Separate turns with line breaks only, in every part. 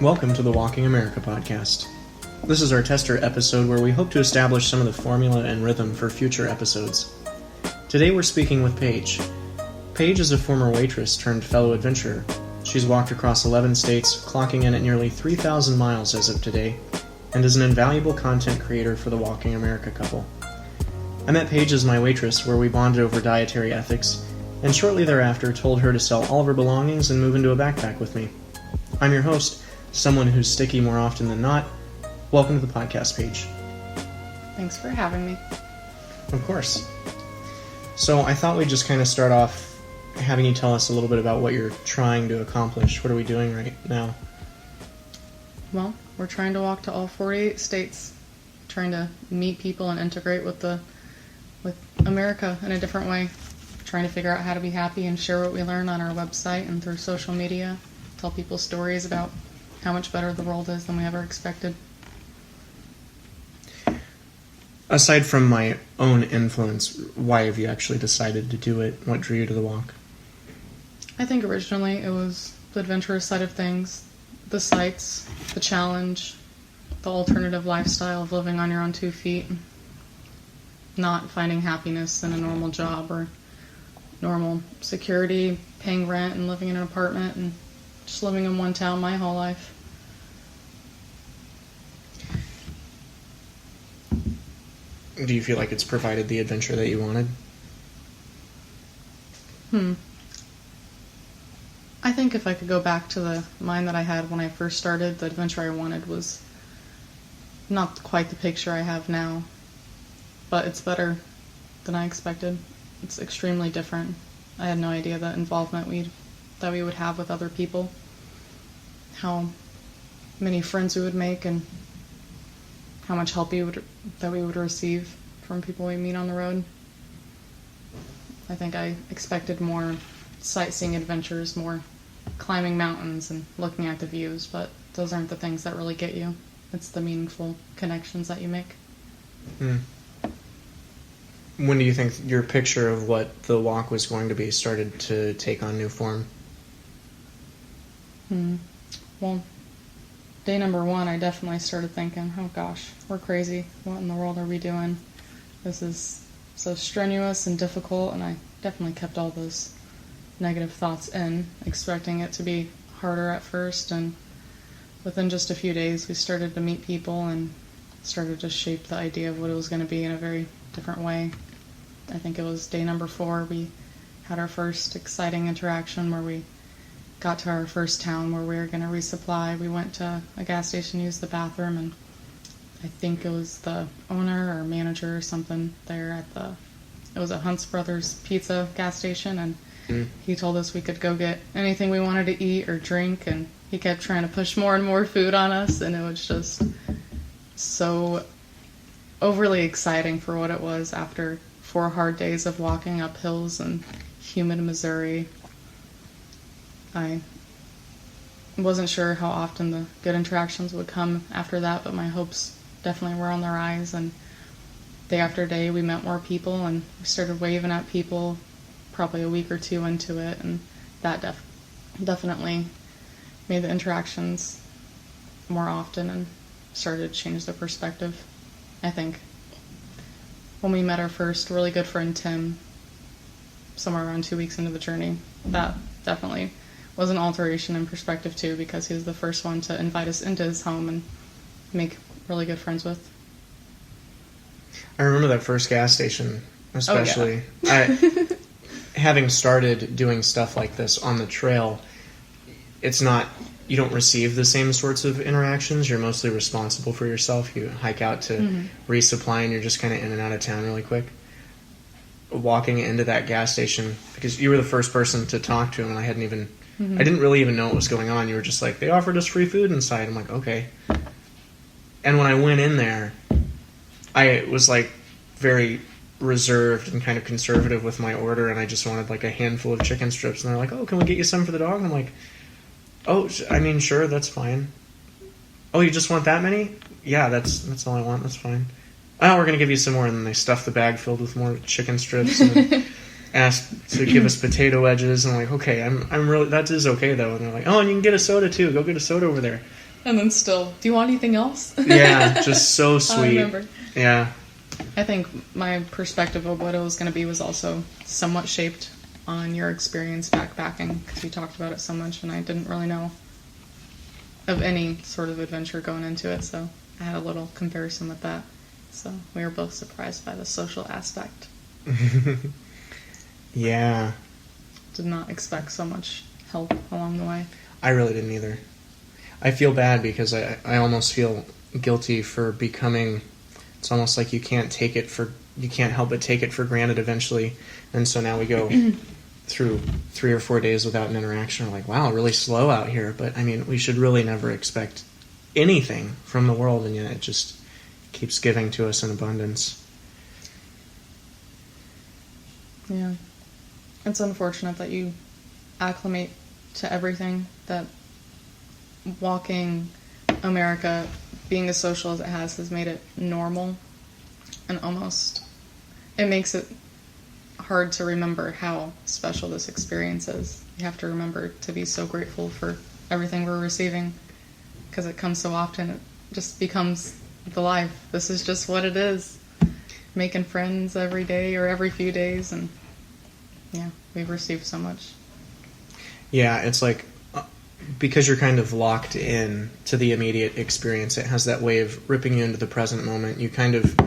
Welcome to the Walking America podcast. This is our tester episode where we hope to establish some of the formula and rhythm for future episodes. Today we're speaking with Paige. Paige is a former waitress turned fellow adventurer. She's walked across 11 states, clocking in at nearly 3,000 miles as of today, and is an invaluable content creator for the Walking America couple. I met Paige as my waitress, where we bonded over dietary ethics, and shortly thereafter told her to sell all of her belongings and move into a backpack with me. I'm your host, someone who's sticky more often than not. Welcome to the podcast, Paige.
Thanks for having me.
Of course. So I thought we'd just kind of start off having you tell us a little bit about what you're trying to accomplish. What are we doing right now?
Well, we're trying to walk to all 48 states, trying to meet people and integrate with America in a different way, trying to figure out how to be happy and share what we learn on our website and through social media, tell people stories about how much better the world is than we ever expected.
Aside from my own influence, why have you actually decided to do it? What drew you to the walk?
I think originally it was the adventurous side of things, the sights, the challenge, the alternative lifestyle of living on your own 2 feet, not finding happiness in a normal job or normal security, paying rent and living in an apartment and just living in one town my whole life.
Do you feel like it's provided the adventure that you wanted?
I think if I could go back to the mind that I had when I first started, the adventure I wanted was not quite the picture I have now, but it's better than I expected. It's extremely different. I had no idea the involvement that we would have with other people, how many friends we would make, and how much help that we would receive from people we meet on the road. I think I expected more sightseeing adventures, more climbing mountains and looking at the views, but those aren't the things that really get you. It's the meaningful connections that you make.
When do you think your picture of what the walk was going to be started to take on new form?
Well, day number 1, I definitely started thinking, oh gosh, we're crazy. What in the world are we doing? This is so strenuous and difficult, and I definitely kept all those negative thoughts in, expecting it to be harder at first, and within just a few days we started to meet people and started to shape the idea of what it was going to be in a very different way. I think it was day number 4 we had our first exciting interaction where we got to our first town where we were going to resupply. We went to a gas station, used the bathroom, and I think it was the owner or manager or something there it was a Hunt's Brothers Pizza gas station, and he told us we could go get anything we wanted to eat or drink, and he kept trying to push more and more food on us, and it was just so overly exciting for what it was after 4 hard days of walking up hills in humid Missouri. I wasn't sure how often the good interactions would come after that, but my hopes definitely were on the rise, and day after day we met more people and we started waving at people probably a week or 2 into it, and that definitely made the interactions more often and started to change the perspective. I think when we met our first really good friend Tim, somewhere around 2 weeks into the journey, that definitely was an alteration in perspective too, because he was the first one to invite us into his home and make really good friends with.
I remember that first gas station, especially. Oh, yeah. Having started doing stuff like this on the trail, you don't receive the same sorts of interactions. You're mostly responsible for yourself. You hike out to resupply and you're just kind of in and out of town really quick. Walking into that gas station, because you were the first person to talk to him, and I didn't really even know what was going on. You were just like, they offered us free food inside. I'm like, okay. And when I went in there, I was like very reserved and kind of conservative with my order, and I just wanted like a handful of chicken strips, and they're like, oh, can we get you some for the dog? And I'm like, oh, I mean, sure, that's fine. Oh, you just want that many? Yeah, that's all I want, that's fine. Oh, we're going to give you some more, and then they stuffed the bag filled with more chicken strips, and asked to give us potato wedges, and I'm like, okay, I'm really, that is okay though. And they're like, oh, and you can get a soda too. Go get a soda over there.
And then still, do you want anything else?
Yeah, just so sweet.
I remember.
Yeah.
I think my perspective of what it was going to be was also somewhat shaped on your experience backpacking, because we talked about it so much and I didn't really know of any sort of adventure going into it, so I had a little comparison with that. So we were both surprised by the social aspect.
Yeah.
Did not expect so much help along the way.
I really didn't either. I feel bad because I almost feel guilty for becoming... It's almost like you can't help but take it for granted eventually. And so now we go through 3 or 4 days without an interaction. We're like, wow, really slow out here. But, I mean, we should really never expect anything from the world, and yet it just keeps giving to us in abundance.
Yeah. It's unfortunate that you acclimate to everything, that walking America, being as social as it has made it normal, and almost it makes it hard to remember how special this experience is. You have to remember to be so grateful for everything we're receiving, because it comes so often. It just becomes the life. This is just what it is. Making friends every day or every few days, and yeah, we've received so much.
Yeah, it's like, because you're kind of locked in to the immediate experience, it has that way of ripping you into the present moment. You kind of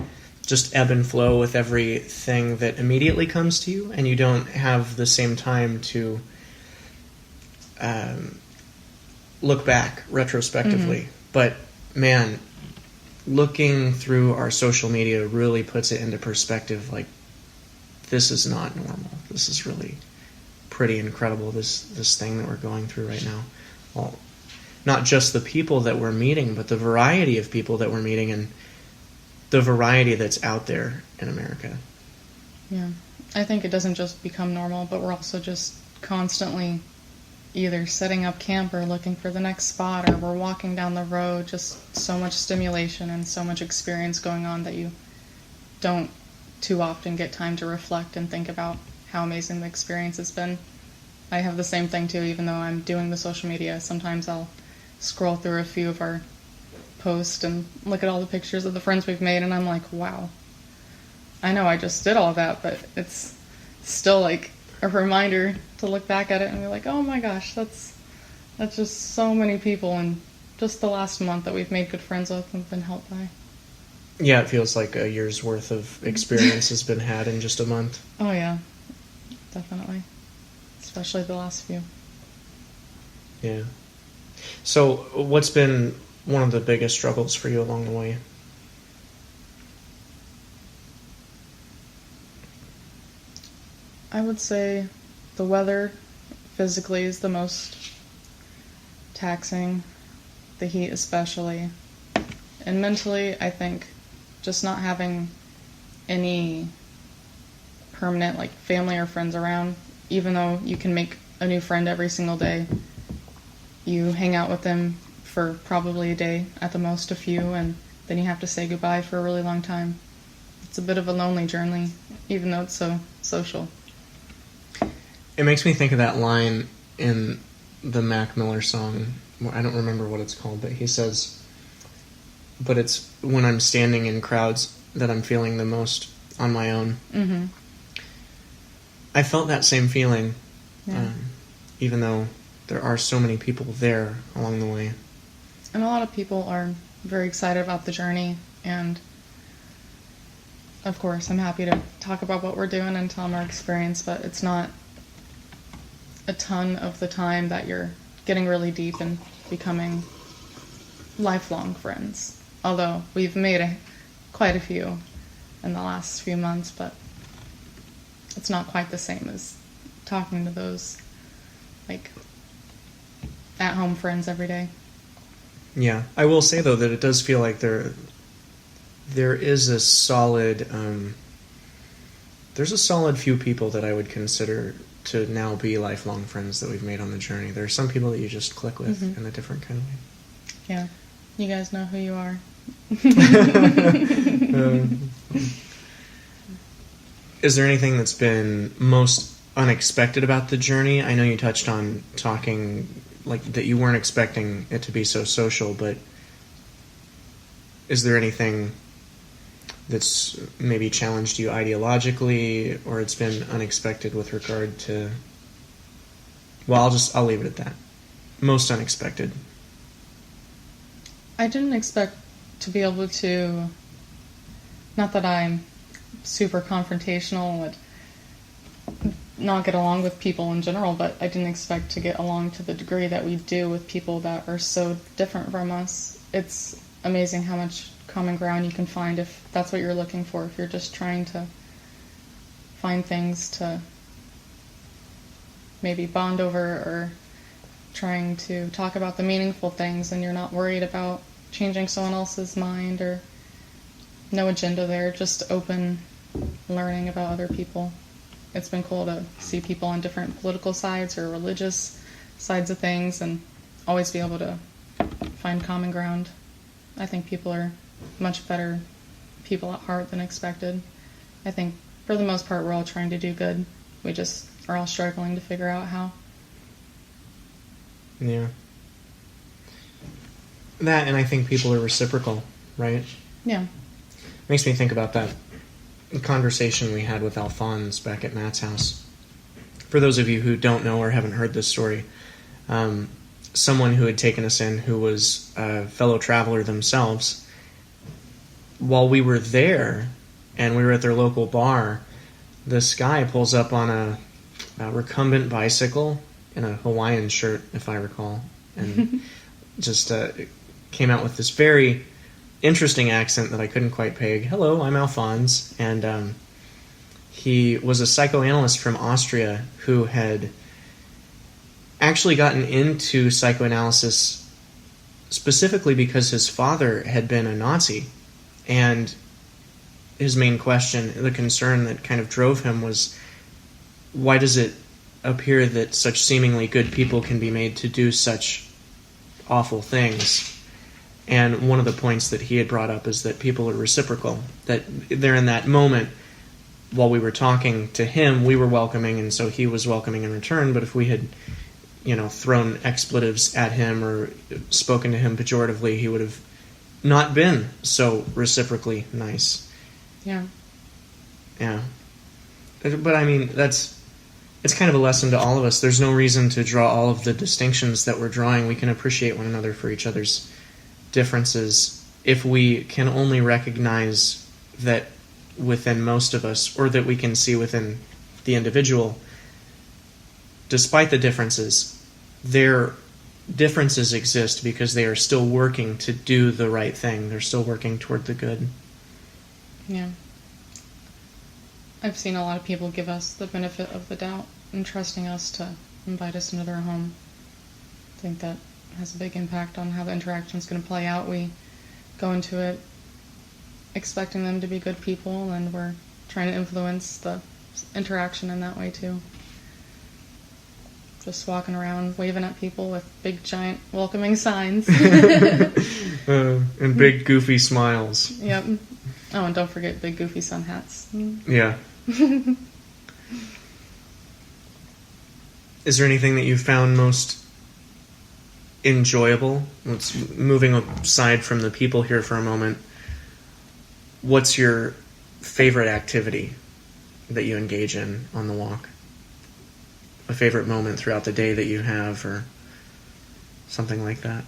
just ebb and flow with everything that immediately comes to you, and you don't have the same time to look back retrospectively. Mm-hmm. But man, looking through our social media really puts it into perspective. Like, this is not normal. This is really pretty incredible, this thing that we're going through right now. Well, not just the people that we're meeting, but the variety of people that we're meeting, and the variety that's out there in America.
Yeah. I think it doesn't just become normal, but we're also just constantly either setting up camp or looking for the next spot, or we're walking down the road. Just so much stimulation and so much experience going on that you don't too often get time to reflect and think about how amazing the experience has been. I have the same thing too, even though I'm doing the social media. Sometimes I'll scroll through a few of our posts and look at all the pictures of the friends we've made, and I'm like, wow, I know I just did all that, but it's still like a reminder to look back at it and be like, oh my gosh, that's just so many people in just the last month that we've made good friends with and been helped by.
Yeah, it feels like a year's worth of experience has been had in just a month.
Oh yeah, definitely. Especially the last few.
Yeah. So what's been one of the biggest struggles for you along the way?
I would say the weather physically is the most taxing, the heat especially. And mentally, I think just not having any permanent like family or friends around, even though you can make a new friend every single day, you hang out with them for probably a day, at the most a few, and then you have to say goodbye for a really long time. It's a bit of a lonely journey, even though it's so social.
It makes me think of that line in the Mac Miller song. I don't remember what it's called, but he says, but it's when I'm standing in crowds that I'm feeling the most on my own. Mm-hmm. I felt that same feeling, yeah. Even though there are so many people there along the way.
And a lot of people are very excited about the journey, and of course I'm happy to talk about what we're doing and tell them our experience, but it's not a ton of the time that you're getting really deep and becoming lifelong friends. Although we've made quite a few in the last few months, but it's not quite the same as talking to those like at-home friends every day.
Yeah, I will say though that it does feel like there is a solid there's a solid few people that I would consider to now be lifelong friends that we've made on the journey. There are some people that you just click with in a different kind of way.
Yeah, you guys know who you are.
Is there anything that's been most unexpected about the journey? I know you touched on talking like that you weren't expecting it to be so social, but is there anything that's maybe challenged you ideologically, or it's been unexpected with regard to... Well, I'll leave it at that. Most unexpected.
I didn't expect to be able to... Not that I'm super confrontational, would not get along with people in general, but I didn't expect to get along to the degree that we do with people that are so different from us. It's amazing how much common ground you can find if that's what you're looking for, if you're just trying to find things to maybe bond over, or trying to talk about the meaningful things, and you're not worried about changing someone else's mind, or no agenda there, just open learning about other people. It's been cool to see people on different political sides or religious sides of things and always be able to find common ground. I think people are much better people at heart than expected. I think for the most part we're all trying to do good. We just are all struggling to figure out how.
Yeah. That, and I think people are reciprocal, right?
Yeah.
Makes me think about that conversation we had with Alphonse back at Matt's house. For those of you who don't know or haven't heard this story, someone who had taken us in, who was a fellow traveler themselves, while we were there and we were at their local bar, this guy pulls up on a recumbent bicycle in a Hawaiian shirt, if I recall, and just came out with this very interesting accent that I couldn't quite peg. Hello, I'm Alphonse. And he was a psychoanalyst from Austria who had actually gotten into psychoanalysis specifically because his father had been a Nazi. And his main question, the concern that kind of drove him, was, why does it appear that such seemingly good people can be made to do such awful things? And one of the points that he had brought up is that people are reciprocal, that they're in that moment, while we were talking to him, we were welcoming, and so he was welcoming in return. But if we had, thrown expletives at him or spoken to him pejoratively, he would have not been so reciprocally nice.
Yeah.
Yeah. But I mean, it's kind of a lesson to all of us. There's no reason to draw all of the distinctions that we're drawing. We can appreciate one another for each other's differences if we can only recognize that within most of us, or that we can see within the individual, despite the differences, their differences exist because they are still working to do the right thing. They're still working toward the good.
Yeah. I've seen a lot of people give us the benefit of the doubt and trusting us to invite us into their home. I think that has a big impact on how the interaction is going to play out. We go into it expecting them to be good people, and we're trying to influence the interaction in that way too. Just walking around waving at people with big giant welcoming signs.
And big goofy smiles.
Yep. Oh, and don't forget big goofy sun hats.
Yeah. Is there anything that you found most enjoyable? Let's moving aside from the people here for a moment. What's your favorite activity that you engage in on the walk? A favorite moment throughout the day that you have, or something like that?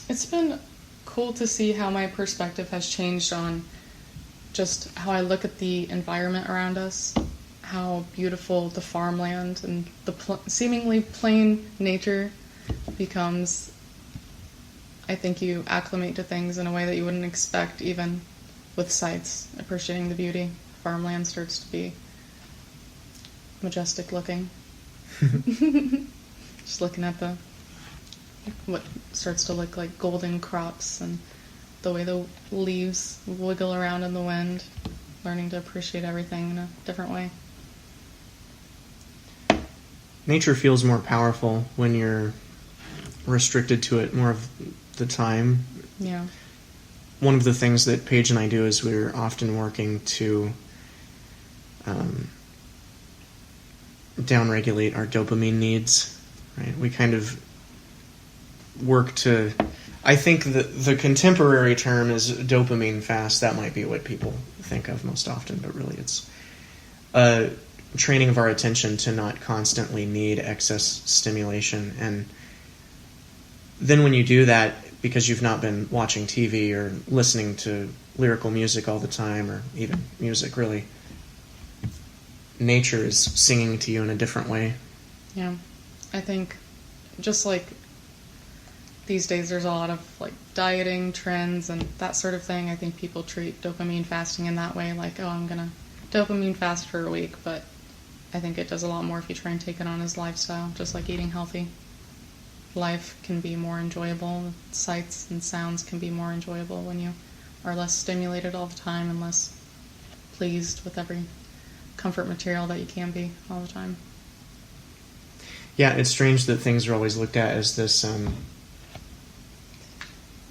It's been cool to see how my perspective has changed on just how I look at the environment around us, how beautiful the farmland and the seemingly plain nature becomes. I think you acclimate to things in a way that you wouldn't expect, even with sights, appreciating the beauty. Farmland starts to be majestic looking. Just looking at what starts to look like golden crops and the way the leaves wiggle around in the wind, learning to appreciate everything in a different way.
Nature feels more powerful when you're restricted to it more of the time.
Yeah.
One of the things that Paige and I do is we're often working to downregulate our dopamine needs. Right? We kind of work to... I think the contemporary term is dopamine fast. That might be what people think of most often, but really it's training of our attention to not constantly need excess stimulation. And then when you do that, because you've not been watching TV or listening to lyrical music all the time, or even music really, nature is singing to you in a different way.
Yeah. I think just like these days there's a lot of like dieting trends and that sort of thing. I think people treat dopamine fasting in that way, like, oh, I'm gonna dopamine fast for a week, but I think it does a lot more if you try and take it on as lifestyle, just like eating healthy. Life can be more enjoyable, sights and sounds can be more enjoyable when you are less stimulated all the time and less pleased with every comfort material that you can be all the time.
Yeah, it's strange that things are always looked at as this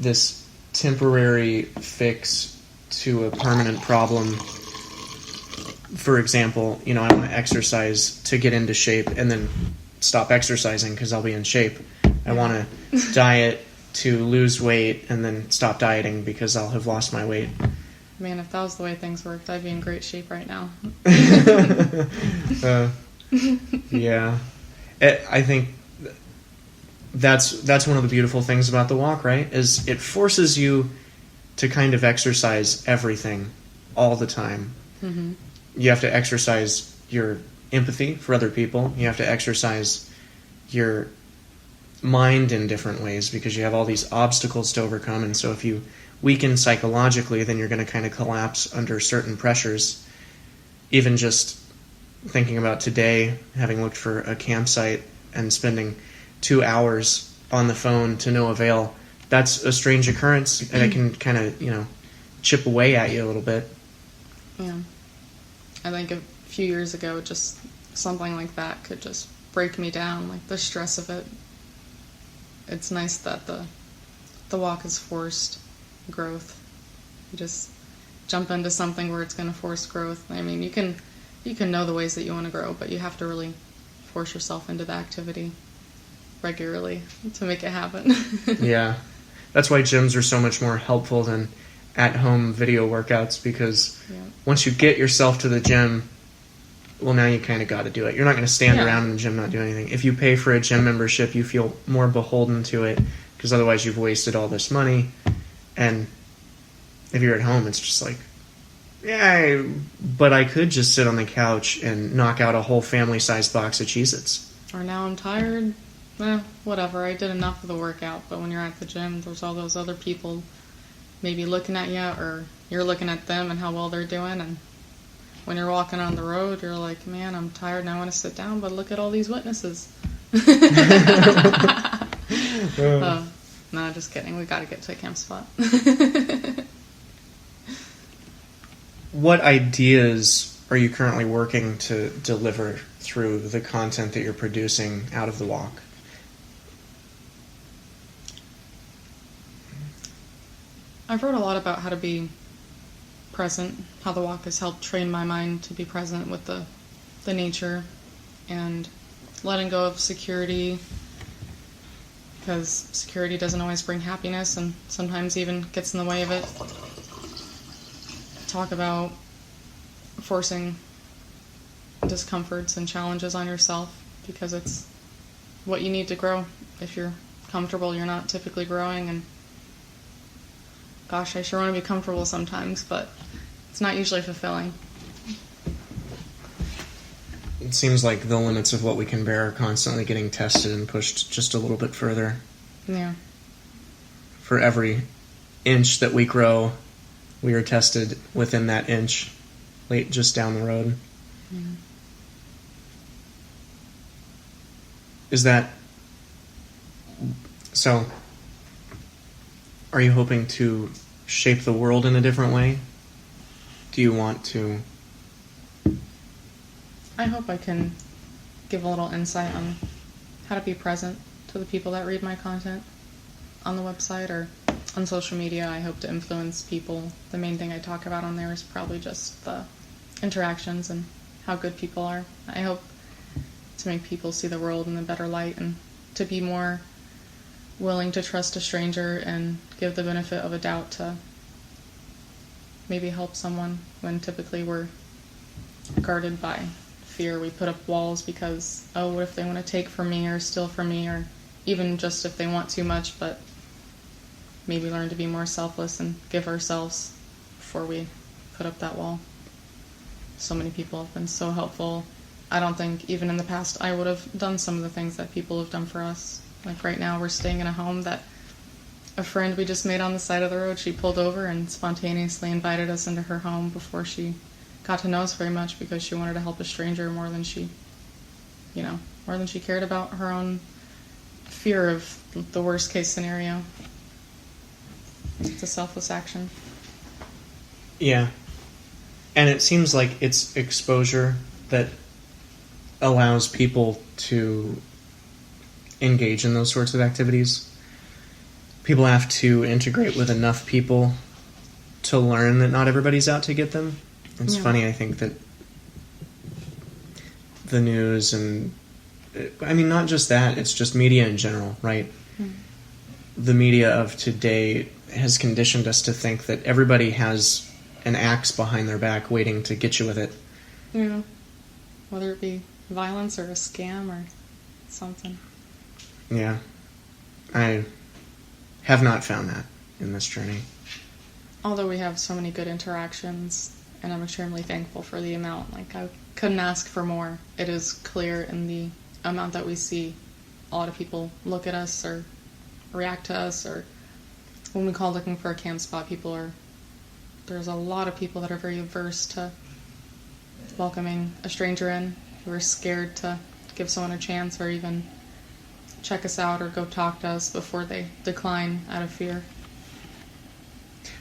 this temporary fix to a permanent problem. For example, I want to exercise to get into shape and then stop exercising because I'll be in shape. I want to diet to lose weight and then stop dieting because I'll have lost my weight.
Man, if that was the way things worked, I'd be in great shape right now.
Yeah. I think that's one of the beautiful things about the walk, right? Is it forces you to kind of exercise everything all the time.
Mm-hmm.
You have to exercise your empathy for other people. You have to exercise your mind in different ways because you have all these obstacles to overcome. And so if you weaken psychologically, then you're going to kind of collapse under certain pressures. Even just thinking about today, having looked for a campsite and spending 2 hours on the phone to no avail, that's a strange occurrence, and it can kind of, chip away at you a little bit.
Yeah. I think a few years ago, just something like that could just break me down, like the stress of it. It's nice that the walk is forced growth. You just jump into something where it's going to force growth. I mean, you can know the ways that you want to grow, but you have to really force yourself into the activity regularly to make it happen.
Yeah. That's why gyms are so much more helpful than at-home video workouts, because once you get yourself to the gym, well, now you kind of got to do it. You're not going to stand around in the gym not doing anything. If you pay for a gym membership, you feel more beholden to it, because otherwise you've wasted all this money. And if you're at home, it's just like, yeah, but I could just sit on the couch and knock out a whole family-sized box of Cheez-Its.
Or now I'm tired. Whatever, I did enough of the workout. But when you're at the gym, there's all those other people maybe looking at you, or you're looking at them and how well they're doing. And when you're walking on the road, you're like, man, I'm tired and I want to sit down, but look at all these witnesses. No, just kidding. We got to get to a camp spot.
What ideas are you currently working to deliver through the content that you're producing out of the walk?
I've wrote a lot about how to be present, how the walk has helped train my mind to be present with the nature, and letting go of security, because security doesn't always bring happiness and sometimes even gets in the way of it. Talk about forcing discomforts and challenges on yourself, because it's what you need to grow. If you're comfortable, you're not typically growing, and gosh, I sure want to be comfortable sometimes, but it's not usually fulfilling.
It seems like the limits of what we can bear are constantly getting tested and pushed just a little bit further.
Yeah.
For every inch that we grow, we are tested within that inch, just down the road.
Yeah.
Is that... So, are you hoping to shape the world in a different way? Do you want to...
I hope I can give a little insight on how to be present to the people that read my content on the website or on social media. I hope to influence people. The main thing I talk about on there is probably just the interactions and how good people are. I hope to make people see the world in a better light and to be more willing to trust a stranger and give the benefit of a doubt to maybe help someone when typically we're guarded by fear. We put up walls because, oh, what if they want to take from me or steal from me, or even just if they want too much, but maybe learn to be more selfless and give ourselves before we put up that wall. So many people have been so helpful. I don't think even in the past I would have done some of the things that people have done for us. Like right now we're staying in a home that a friend we just made on the side of the road, she pulled over and spontaneously invited us into her home before she got to know us very much, because she wanted to help a stranger more than she cared about her own fear of the worst case scenario. It's a selfless action.
Yeah. And it seems like it's exposure that allows people to engage in those sorts of activities. People have to integrate with enough people to learn that not everybody's out to get them. It's funny, I think, that the news and, I mean, not just that, it's just media in general, right? Mm. The media of today has conditioned us to think that everybody has an axe behind their back waiting to get you with it.
Yeah. Whether it be violence or a scam or something.
Yeah. I have not found that in this journey.
Although we have so many good interactions, and I'm extremely thankful for the amount. Like, I couldn't ask for more. It is clear in the amount that we see. A lot of people look at us or react to us, or when we call looking for a camp spot, there's a lot of people that are very averse to welcoming a stranger in, who are scared to give someone a chance or even check us out or go talk to us before they decline out of fear.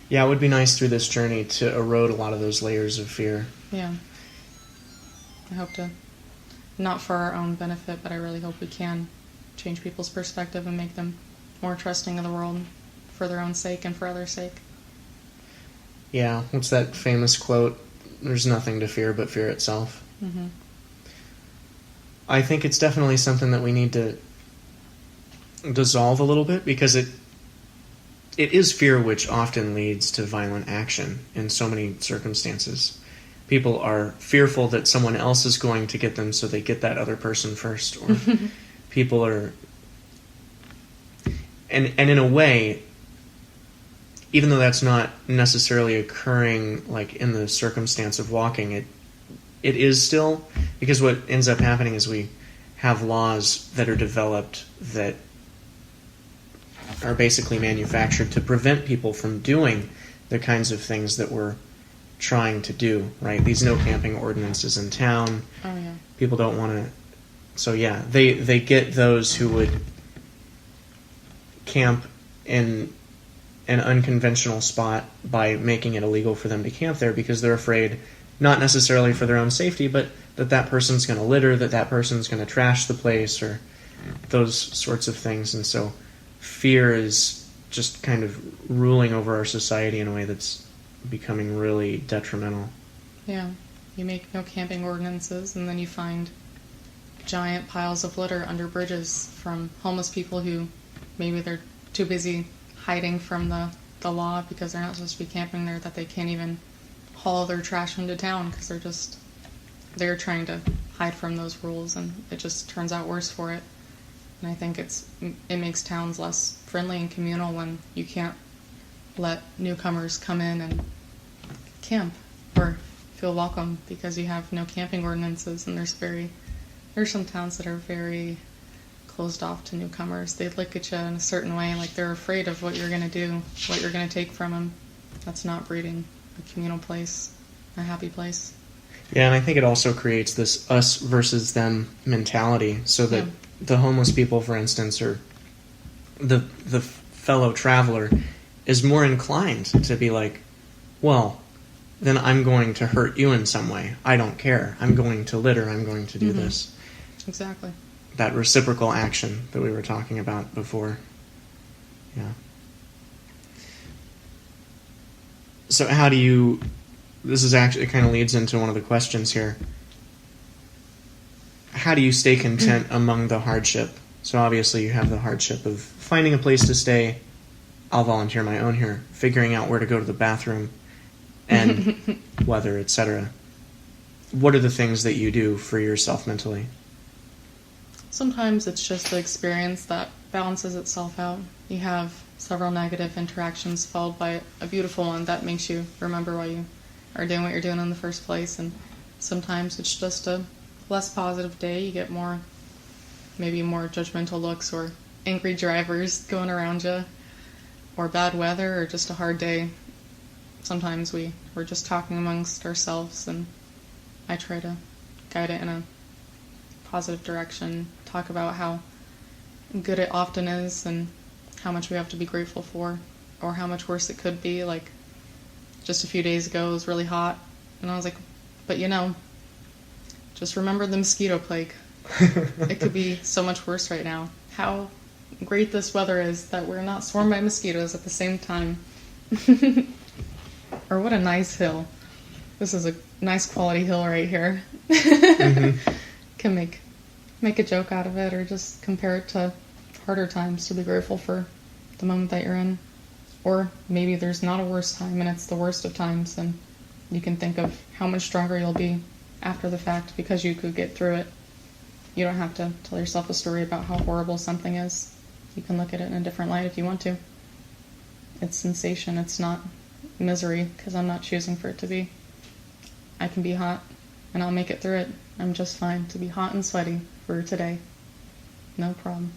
Yeah, it would be nice through this journey to erode a lot of those layers of fear.
Yeah. I hope to, not for our own benefit, but I really hope we can change people's perspective and make them more trusting of the world for their own sake and for others' sake.
Yeah, what's that famous quote? There's nothing to fear but fear itself.
Mm-hmm.
I think it's definitely something that we need to dissolve a little bit, because it is fear which often leads to violent action in so many circumstances. People are fearful that someone else is going to get them, so they get that other person first. Or people are... And in a way, even though that's not necessarily occurring like in the circumstance of walking, it is still, because what ends up happening is we have laws that are developed that are basically manufactured to prevent people from doing the kinds of things that we're trying to do, right? These no camping ordinances in town.
Oh, yeah.
People don't want to... So, yeah, they get those who would camp in an unconventional spot by making it illegal for them to camp there, because they're afraid, not necessarily for their own safety, but that person's going to litter, that person's going to trash the place, or those sorts of things. And so fear is just kind of ruling over our society in a way that's becoming really detrimental.
Yeah. You make no camping ordinances, and then you find giant piles of litter under bridges from homeless people who maybe they're too busy hiding from the law because they're not supposed to be camping there, that they can't even haul their trash into town because they're trying to hide from those rules, and it just turns out worse for it. And I think it makes towns less friendly and communal when you can't let newcomers come in and camp or feel welcome because you have no camping ordinances. And there's some towns that are very closed off to newcomers. They look at you in a certain way, like they're afraid of what you're going to do, what you're going to take from them. That's not breeding a communal place, a happy place.
Yeah, and I think it also creates this us versus them mentality, so that the homeless people, for instance, or the fellow traveler is more inclined to be like, well, then I'm going to hurt you in some way. I don't care. I'm going to litter. I'm going to do this.
Exactly.
That reciprocal action that we were talking about before. Yeah. So how do you... This is actually, it kind of leads into one of the questions here. How do you stay content among the hardship? So obviously you have the hardship of finding a place to stay. I'll volunteer my own here. Figuring out where to go to the bathroom and weather, etc. What are the things that you do for yourself mentally?
Sometimes it's just the experience that balances itself out. You have several negative interactions followed by a beautiful one that makes you remember why you are doing what you're doing in the first place. And sometimes it's just a less positive day. You get maybe more judgmental looks or angry drivers going around you, or bad weather, or just a hard day. Sometimes we're just talking amongst ourselves, and I try to guide it in a positive direction, talk about how good it often is and how much we have to be grateful for, or how much worse it could be. Like, just a few days ago it was really hot, and I was like, but just remember the mosquito plague. It could be so much worse right now. How great this weather is that we're not swarmed by mosquitoes at the same time. Or what a nice hill. This is a nice quality hill right here. Mm-hmm. Can make a joke out of it, or just compare it to harder times to be grateful for the moment that you're in. Or maybe there's not a worse time and it's the worst of times, and you can think of how much stronger you'll be after the fact because you could get through it. You don't have to tell yourself a story about how horrible something is. You can look at it in a different light if you want to. It's sensation, it's not misery, because I'm not choosing for it to be. I can be hot, and I'll make it through it. I'm just fine to be hot and sweaty for today. No problem.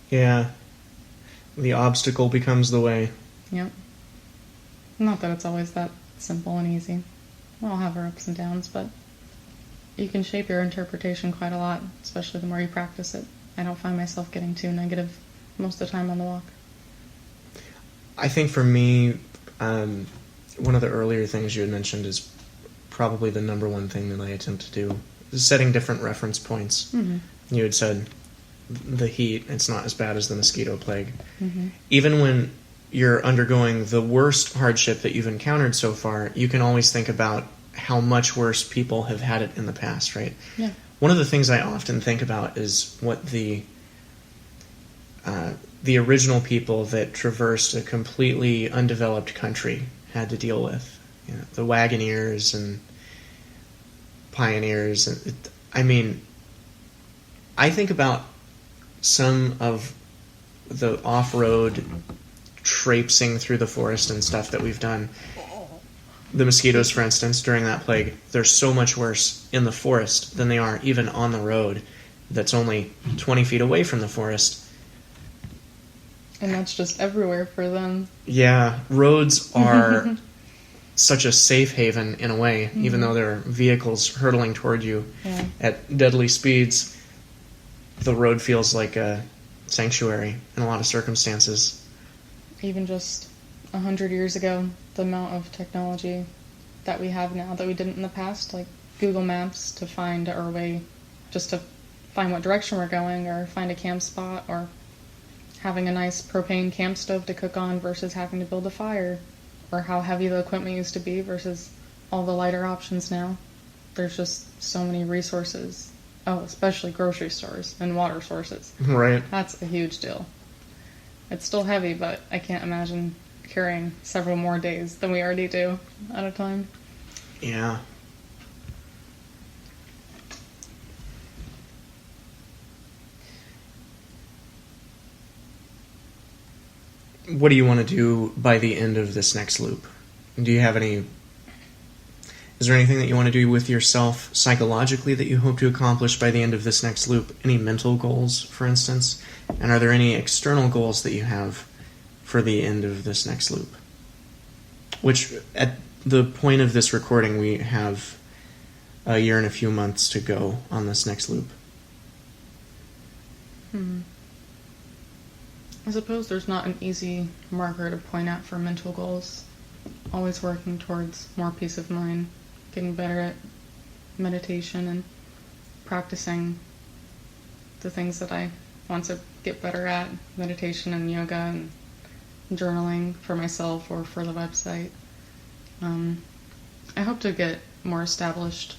Yeah. The obstacle becomes the way.
Yep. Not that it's always that simple and easy. We'll all have our ups and downs, but you can shape your interpretation quite a lot, especially the more you practice it. I don't find myself getting too negative most of the time on the walk.
I think for me, one of the earlier things you had mentioned is probably the number one thing that I attempt to do, is setting different reference points. Mm-hmm. You had said the heat, it's not as bad as the mosquito plague. Mm-hmm. Even when you're undergoing the worst hardship that you've encountered so far, you can always think about how much worse people have had it in the past, right?
Yeah.
One of the things I often think about is what the original people that traversed a completely undeveloped country had to deal with. You know, the wagoneers and pioneers. I think about some of the off-road traipsing through the forest and stuff that we've done. The mosquitoes, for instance, during that plague, they're so much worse in the forest than they are even on the road that's only 20 feet away from the forest.
And that's just everywhere for them.
Yeah, roads are such a safe haven in a way, mm-hmm. even though there are vehicles hurtling toward you at deadly speeds. The road feels like a sanctuary in a lot of circumstances. Even
just 100 years ago, the amount of technology that we have now that we didn't in the past, like Google Maps to find our way, just to find what direction we're going, or find a camp spot, or having a nice propane camp stove to cook on versus having to build a fire, or how heavy the equipment used to be versus all the lighter options now. There's just so many resources. Oh, especially grocery stores and water sources.
Right.
That's a huge deal. It's still heavy, but I can't imagine carrying several more days than we already do at a time.
Yeah. What do you want to do by the end of this next loop? Do you have any... Is there anything that you want to do with yourself psychologically that you hope to accomplish by the end of this next loop? Any mental goals, for instance? And are there any external goals that you have for the end of this next loop? Which, at the point of this recording, we have a year and a few months to go on this next loop.
I suppose there's not an easy marker to point at for mental goals. Always working towards more peace of mind, getting better at meditation and practicing the things that I want to get better at, meditation and yoga and journaling for myself or for the website. I hope to get more established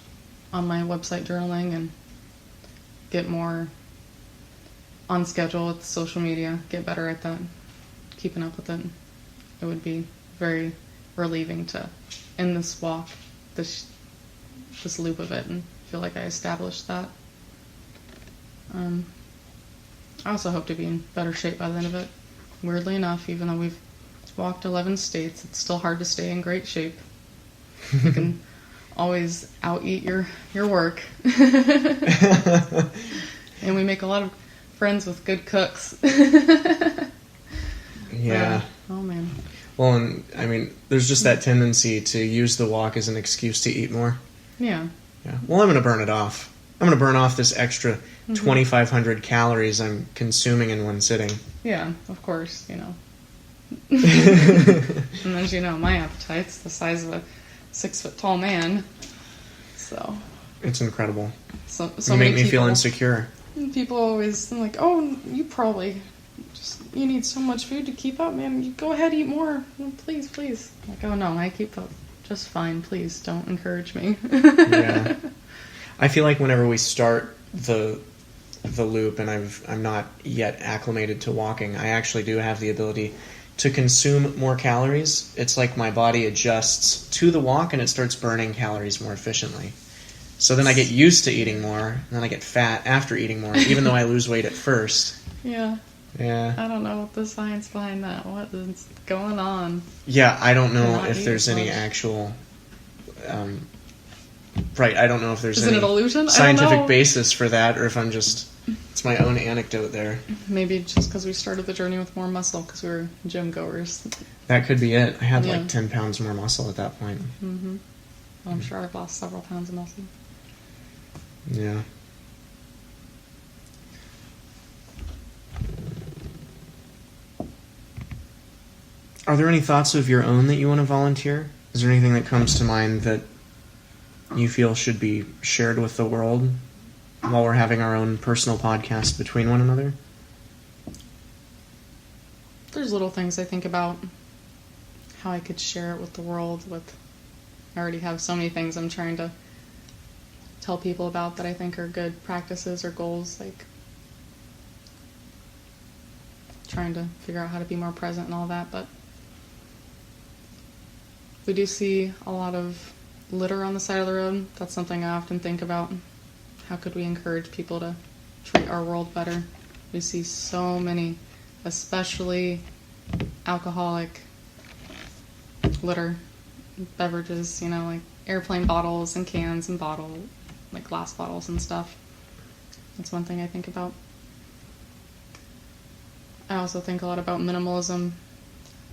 on my website journaling and get more on schedule with social media, get better at that, keeping up with it. It would be very relieving to end this walk, this loop of it, and feel like I established that. I also hope to be in better shape by the end of it. Weirdly enough, even though we've walked 11 states, it's still hard to stay in great shape. You can always out-eat your work. And we make a lot of friends with good cooks.
Yeah.
Oh, man.
Well, and I mean, there's just that tendency to use the walk as an excuse to eat more.
Yeah.
Yeah. Well, I'm going to burn it off. I'm going to burn off this extra 2,500 calories I'm consuming in one sitting.
Yeah, of course, you know. And as you know, my appetite's the size of a 6-foot-tall man. So.
It's incredible.
So
you make me feel insecure.
People always like, oh, you need so much food to keep up, man. You go ahead, eat more. Please, please. Like, oh no, I keep up just fine. Please don't encourage me.
Yeah. I feel like whenever we start the loop and I'm not yet acclimated to walking, I actually do have the ability to consume more calories. It's like my body adjusts to the walk and it starts burning calories more efficiently. So then I get used to eating more, and then I get fat after eating more, even though I lose weight at first.
Yeah.
Yeah.
I don't know what the science behind that. What is going on?
Yeah, I don't know if there's any actual... right, I don't know if there's any
an illusion?
scientific basis for that, or if I'm just... It's my own anecdote there.
Maybe just because we started the journey with more muscle, because we were gym goers.
That could be it. I had like 10 pounds more muscle at that point.
Mm-hmm. Well, I'm sure I've lost several pounds of muscle.
Yeah. Are there any thoughts of your own that you want to volunteer? Is there anything that comes to mind that you feel should be shared with the world while we're having our own personal podcast between one another?
There's little things I think about how I could share it with the world. I already have so many things I'm trying to tell people about that I think are good practices or goals, like trying to figure out how to be more present and all that. But we do see a lot of litter on the side of the road. That's something I often think about. How could we encourage people to treat our world better? We see so many, especially alcoholic litter, beverages, like airplane bottles and cans and like glass bottles and stuff. That's one thing I think about. I also think a lot about minimalism,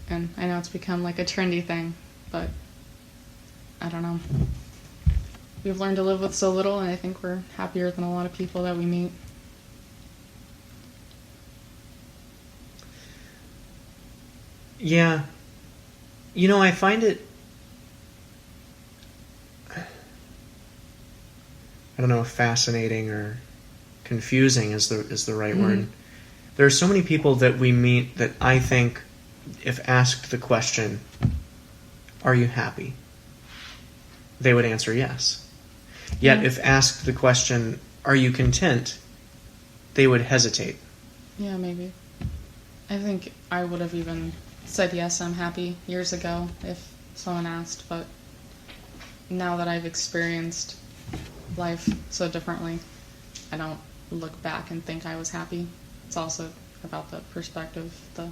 and I know it's become like a trendy thing, but I don't know. We've learned to live with so little, and I think we're happier than a lot of people that we meet.
Yeah. I find it... I don't know if fascinating or confusing is the right word. There are so many people that we meet that I think, if asked the question, "Are you happy?" they would answer yes. Yet, if asked the question, "Are you content?" they would hesitate.
Yeah, maybe. I think I would have even said yes, I'm happy years ago if someone asked, but now that I've experienced life so differently, I don't look back and think I was happy. It's also about the perspective, the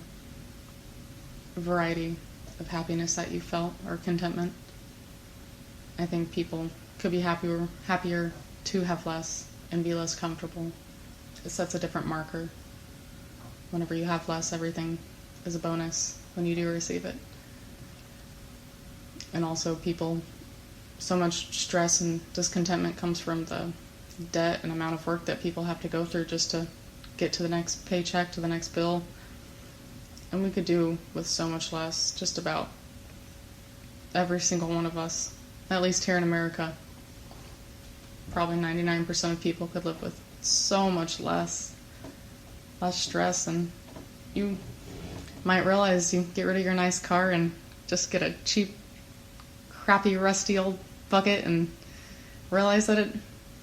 variety of happiness that you felt, or contentment. I think people could be happier to have less and be less comfortable. It sets a different marker. Whenever you have less, everything is a bonus when you do receive it. And also so much stress and discontentment comes from the debt and amount of work that people have to go through just to get to the next paycheck, to the next bill. And we could do with so much less, just about every single one of us, at least here in America. Probably 99% of people could live with so much less stress, and you might realize you get rid of your nice car and just get a cheap, crappy, rusty old bucket and realize that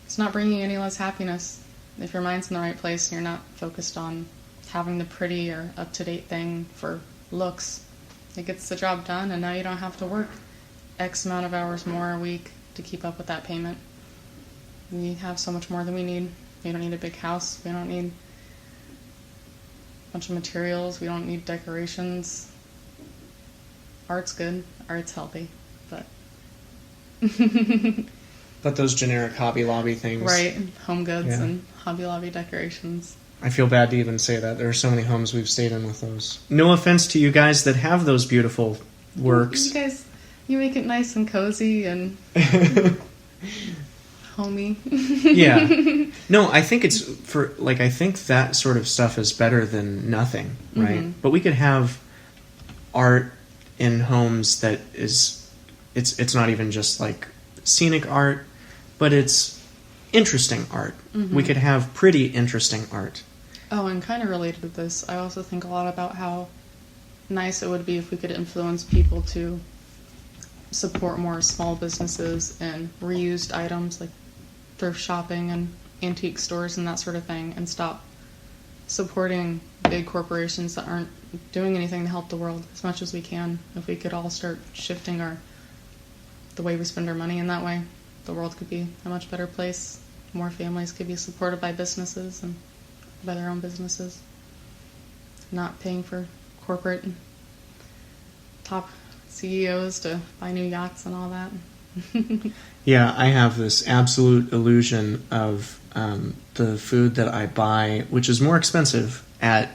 it's not bringing you any less happiness. if your mind's in the right place and you're not focused on having the pretty or up-to-date thing for looks, it gets the job done, and now you don't have to work X amount of hours more a week to keep up with that payment. We have so much more than we need. We don't need a big house. We don't need a bunch of materials. We don't need decorations. Art's good. Art's healthy. But
But those generic Hobby Lobby things.
right, home goods and Hobby Lobby decorations.
I feel bad to even say that. There are so many homes we've stayed in with those. No offense to you guys that have those beautiful works.
You guys, you make it nice and cozy and homey.
Yeah. No, I think it's I think that sort of stuff is better than nothing, right?
Mm-hmm.
But we could have art in homes that is, it's not even just like scenic art, but it's interesting art.
Mm-hmm.
We could have pretty interesting art.
Oh, and kind of related to this, I also think a lot about how nice it would be if we could influence people to support more small businesses and reused items like thrift shopping and antique stores and that sort of thing, and stop supporting big corporations that aren't doing anything to help the world as much as we can. If we could all start shifting the way we spend our money in that way, the world could be a much better place. More families could be supported by businesses and by their own businesses, not paying for corporate top CEOs to buy new yachts and all that.
Yeah, I have this absolute illusion of the food that I buy, which is more expensive at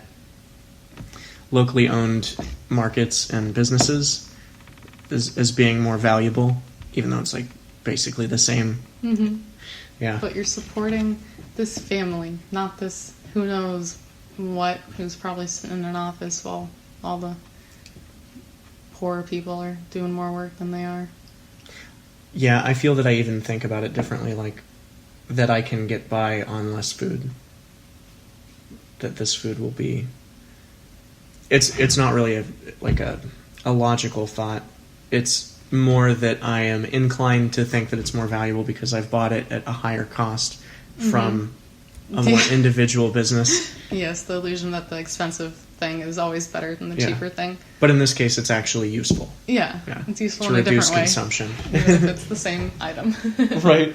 locally owned markets and businesses, as being more valuable, even though it's like basically the same.
Mm-hmm.
Yeah.
But you're supporting this family, not this who knows what, who's probably sitting in an office while all the poor people are doing more work than they are.
Yeah, I feel that I even think about it differently, like that I can get by on less food. That this food will be... It's not really a logical thought. It's more that I am inclined to think that it's more valuable because I've bought it at a higher cost from a more individual business.
Yes, the illusion that the expensive thing is always better than the cheaper thing.
But in this case, it's actually useful.
Yeah, it's useful
to
in a
reduce
different way.
Consumption.
Even if it's the same item.
Right.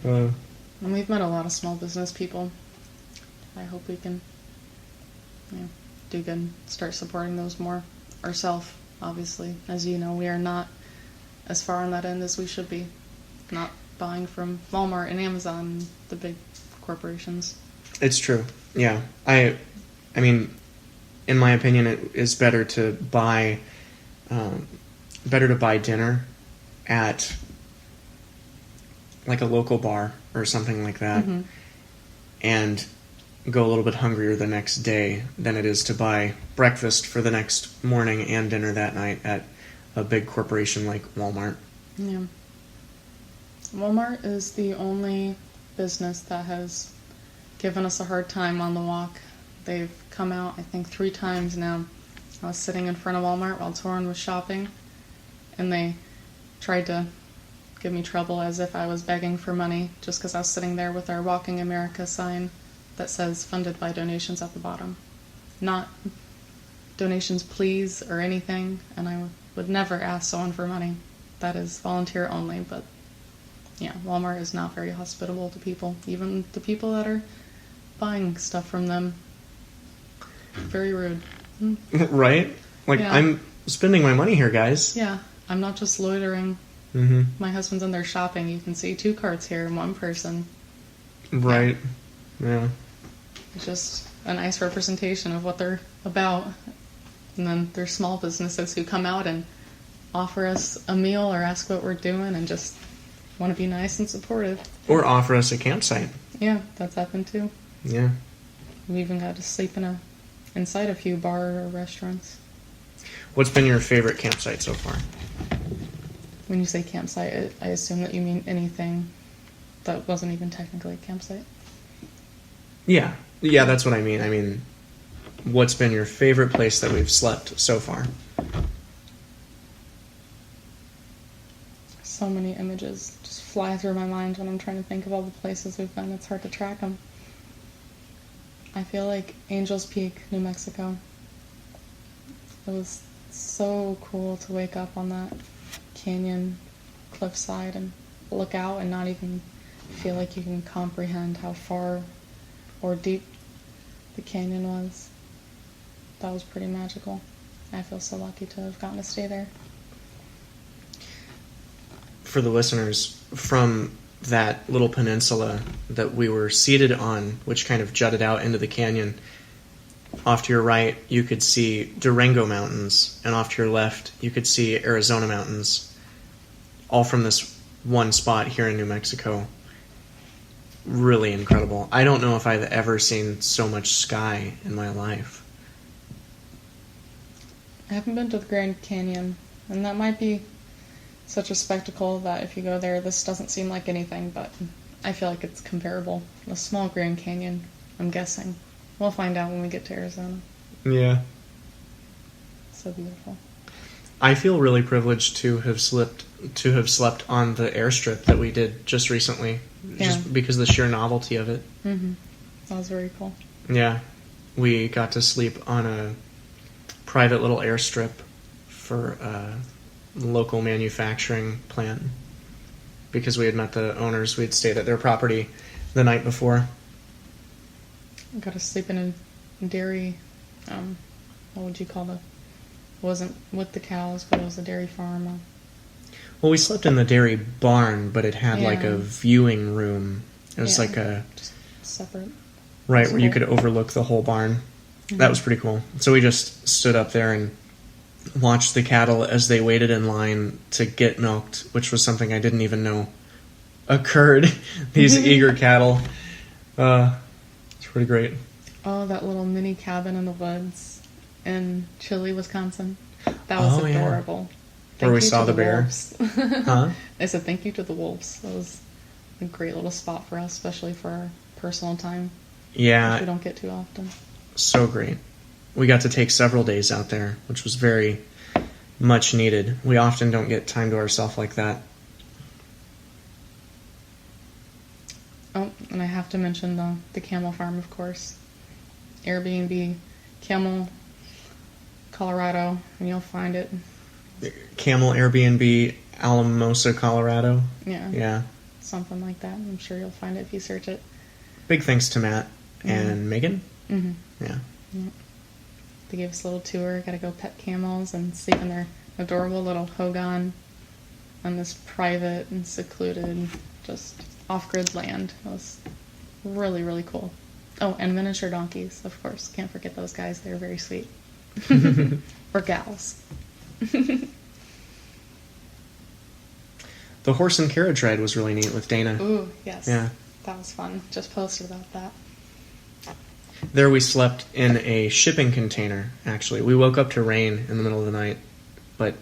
And we've met a lot of small business people. I hope we can do good and start supporting those more ourselves, obviously. As you know, we are not as far on that end as we should be. Not buying from Walmart and Amazon, the big corporations.
It's true. Yeah. I mean, in my opinion, it is better to buy dinner at like a local bar or something like that, and go a little bit hungrier the next day than it is to buy breakfast for the next morning and dinner that night at a big corporation like Walmart.
Yeah. Walmart is the only business that has given us a hard time on the walk. They've come out, I think, 3 times now. I was sitting in front of Walmart while Torin was shopping, and they tried to give me trouble as if I was begging for money just because I was sitting there with our Walking America sign that says funded by donations at the bottom. Not donations please or anything, and I would never ask someone for money. That is volunteer only, but yeah, Walmart is not very hospitable to people, even the people that are buying stuff from them. Very rude.
Right? Like, yeah. I'm spending my money here, guys.
Yeah, I'm not just loitering.
Mm-hmm.
My husband's in there shopping. You can see 2 carts here and 1 person.
Right. Yeah.
It's just a nice representation of what they're about. And then there's small businesses who come out and offer us a meal or ask what we're doing and just want to be nice and supportive.
Or offer us a campsite.
Yeah, that's happened too.
Yeah.
We even got to sleep inside a few bar or restaurants.
What's been your favorite campsite so far?
When you say campsite, I assume that you mean anything that wasn't even technically a campsite.
Yeah. Yeah, that's what I mean. I mean, what's been your favorite place that we've slept so far?
So many images just fly through my mind when I'm trying to think of all the places we've been. It's hard to track them. I feel like Angel's Peak, New Mexico. It was so cool to wake up on that canyon cliffside and look out and not even feel like you can comprehend how far or deep the canyon was. That was pretty magical. I feel so lucky to have gotten to stay there.
For the listeners, from that little peninsula that we were seated on, which kind of jutted out into the canyon, off to your right you could see Durango Mountains, and off to your left you could see Arizona Mountains, all from this one spot here in New Mexico. Really incredible. I don't know if I've ever seen so much sky in my life.
I haven't been to the Grand Canyon, and that might be such a spectacle that if you go there, this doesn't seem like anything, but I feel like it's comparable. A small Grand Canyon, I'm guessing. We'll find out when we get to Arizona.
Yeah.
So beautiful.
I feel really privileged to have slept on the airstrip that we did just recently, just because of the sheer novelty of it.
Mm-hmm. That was very cool.
Yeah. We got to sleep on a private little airstrip for a local manufacturing plant because we had met the owners. We'd stayed at their property the night before.
I got to sleep in a dairy, what would you call it? It wasn't with the cows, but it was a dairy farm.
Well, we slept in the dairy barn, but it had like a viewing room. It was like a...
just separate.
Right, where you could overlook the whole barn. Mm-hmm. That was pretty cool. So we just stood up there and watched the cattle as they waited in line to get milked, which was something I didn't even know occurred. These eager cattle. It's pretty great.
Oh, that little mini cabin in the woods in Chile, Wisconsin. That was adorable.
Yeah. Where we saw the bear. Huh?
I said thank you to the wolves. That was a great little spot for us, especially for our personal time.
Yeah.
Which we don't get too often.
So great. We got to take several days out there, which was very much needed. We often don't get time to ourselves like that.
Oh, and I have to mention the camel farm, of course. Airbnb, Camel, Colorado, and you'll find it.
Camel Airbnb, Alamosa, Colorado.
Yeah. Something like that. I'm sure you'll find it if you search it.
Big thanks to Matt and Megan.
Mm-hmm.
Yeah.
They gave us a little tour. Got to go pet camels and sleep in their adorable little hogan on this private and secluded, just off-grid land. It was really, really cool. Oh, and miniature donkeys, of course. Can't forget those guys. They're very sweet. Or gals.
The horse and carriage ride was really neat with Dana.
Ooh, yes.
Yeah.
That was fun. Just posted about that.
There we slept in a shipping container, actually. We woke up to rain in the middle of the night, but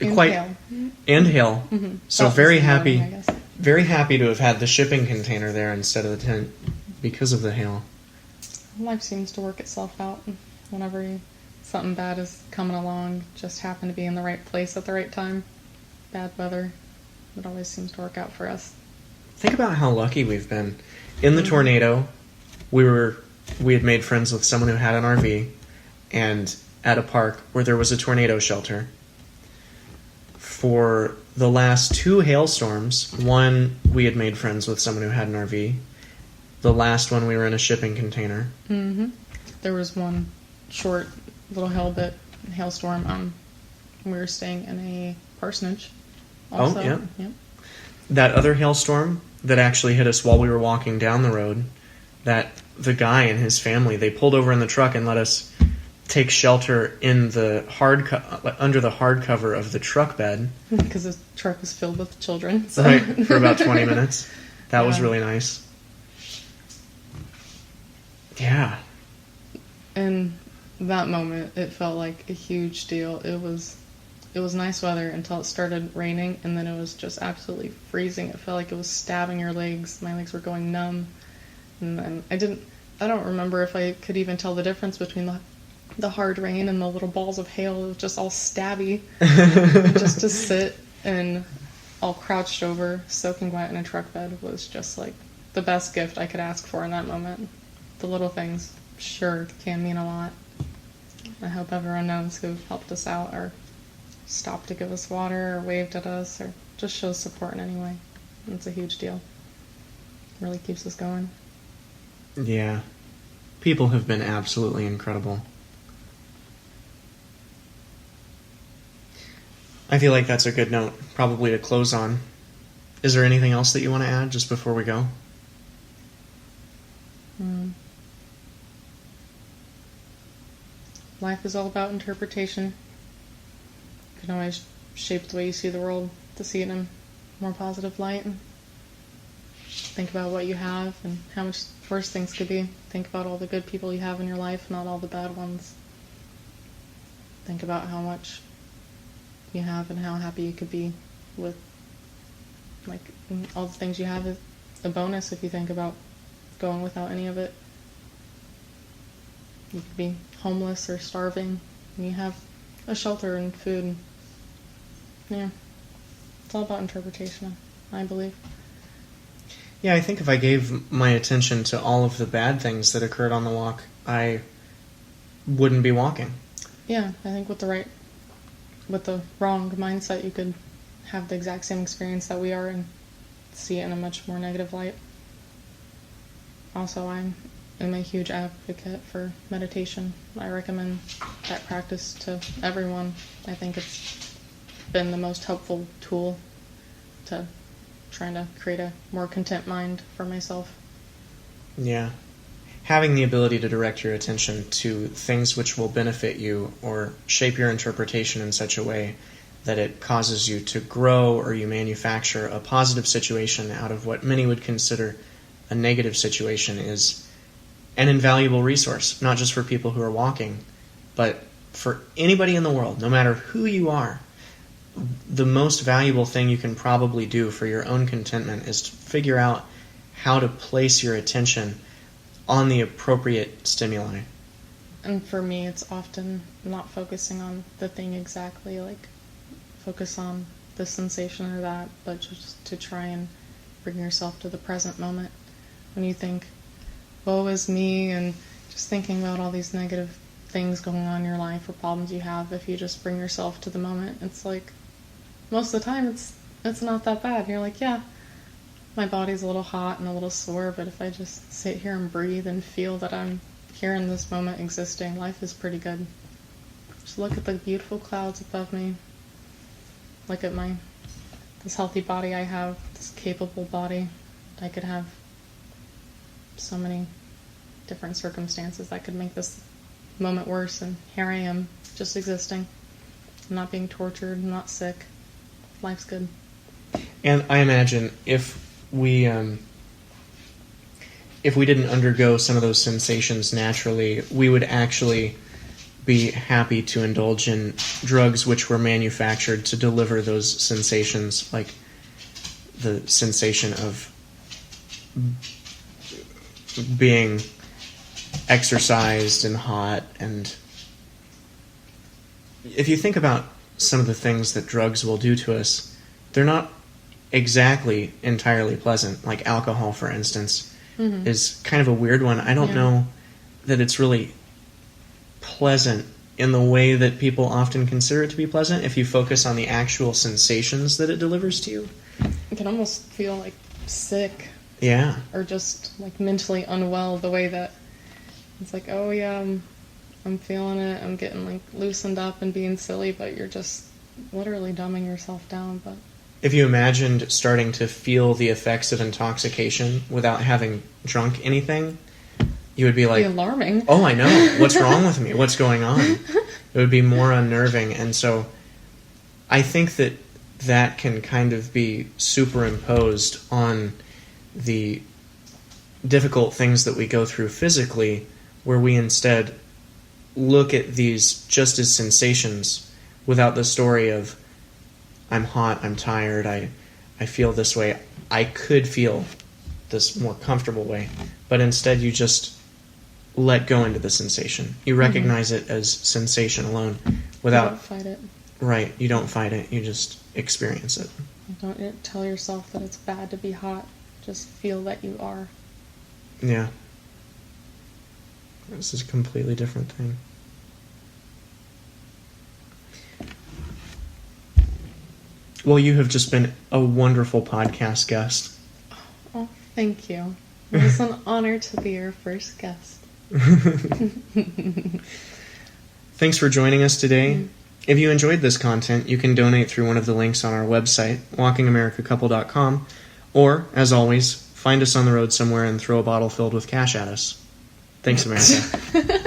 And
quite...
hail.
And hail.
Mm-hmm.
So very happy,
morning, I guess.
very happy to have had the shipping container there instead of the tent because of the hail.
Life seems to work itself out. Whenever something bad is coming along, just happen to be in the right place at the right time. Bad weather. It always seems to work out for us.
Think about how lucky we've been. In the tornado, we had made friends with someone who had an RV, and at a park where there was a tornado shelter. For the last 2 hailstorms, one, we had made friends with someone who had an RV. The last one, we were in a shipping container.
Mm-hmm. There was one short little hailstorm. We were staying in a parsonage. Also.
Oh, yeah.
Yep.
That other hailstorm that actually hit us while we were walking down the road, that the guy and his family, they pulled over in the truck and let us take shelter in the under the hardcover of the truck bed.
Because the truck was filled with children. So.
Right, for about 20 minutes. That was really nice. Yeah.
In that moment, it felt like a huge deal. It was nice weather until it started raining, and then it was just absolutely freezing. It felt like it was stabbing your legs. My legs were going numb. And then I don't remember if I could even tell the difference between the hard rain and the little balls of hail. It was just all stabby. Just to sit and all crouched over, soaking wet in a truck bed was just like the best gift I could ask for in that moment. The little things sure can mean a lot. I hope everyone knows who helped us out or stopped to give us water or waved at us or just shows support in any way. It's a huge deal. It really keeps us going.
Yeah. People have been absolutely incredible. I feel like that's a good note, probably to close on. Is there anything else that you want to add just before we go?
Life is all about interpretation. You can always shape the way you see the world to see it in a more positive light. And think about what you have and how much worse things could be. Think about all the good people you have in your life, not all the bad ones. Think about how much you have and how happy you could be with, like, all the things you have is a bonus if you think about going without any of it. You could be homeless or starving, and you have a shelter and food. Yeah, it's all about interpretation, I believe.
Yeah, I think if I gave my attention to all of the bad things that occurred on the walk, I wouldn't be walking.
Yeah, I think with the wrong mindset, you could have the exact same experience that we are and see it in a much more negative light. Also, I'm a huge advocate for meditation. I recommend that practice to everyone. I think it's been the most helpful tool to trying to create a more content mind for myself.
Yeah. Having the ability to direct your attention to things which will benefit you or shape your interpretation in such a way that it causes you to grow or you manufacture a positive situation out of what many would consider a negative situation is an invaluable resource, not just for people who are walking, but for anybody in the world, no matter who you are. The most valuable thing you can probably do for your own contentment is to figure out how to place your attention on the appropriate stimuli.
And for me, it's often not focusing on the thing exactly, like focus on the sensation or that, but just to try and bring yourself to the present moment. When you think, woe is me, and just thinking about all these negative things going on in your life or problems you have, if you just bring yourself to the moment, it's like, most of the time it's not that bad. You're like, yeah, my body's a little hot and a little sore, but if I just sit here and breathe and feel that I'm here in this moment existing, life is pretty good. Just look at the beautiful clouds above me. Look at this healthy body I have, this capable body. I could have so many different circumstances that could make this moment worse, and here I am, just existing. I'm not being tortured, I'm not sick. Life's good.
And I imagine if we didn't undergo some of those sensations naturally, we would actually be happy to indulge in drugs which were manufactured to deliver those sensations, like the sensation of being exercised and hot. And if you think about some of the things that drugs will do to us, they're not exactly entirely pleasant. Like alcohol, for instance, is kind of a weird one. I don't know that it's really pleasant in the way that people often consider it to be pleasant if you focus on the actual sensations that it delivers to you.
You can almost feel like sick.
Yeah.
Or just like mentally unwell, the way that it's like, oh yeah, I'm feeling it, I'm getting like loosened up and being silly, but you're just literally dumbing yourself down. But
if you imagined starting to feel the effects of intoxication without having drunk anything, you would be like,
alarming.
Oh, I know. What's wrong with me? What's going on? It would be more unnerving. And so I think that can kind of be superimposed on the difficult things that we go through physically, where we instead look at these just as sensations without the story of, I'm hot, I'm tired, I feel this way, I could feel this more comfortable way. But instead you just let go into the sensation. You recognize it as sensation alone without...
You don't fight it.
Right, you don't fight it, you just experience it.
don't tell yourself that it's bad to be hot. Just feel that you are.
Yeah. This is a completely different thing. Well, you have just been a wonderful podcast guest.
Oh, thank you. It was an honor to be your first guest.
Thanks for joining us today. If you enjoyed this content, you can donate through one of the links on our website, walkingamericacouple.com, or, as always, find us on the road somewhere and throw a bottle filled with cash at us. Thanks, America.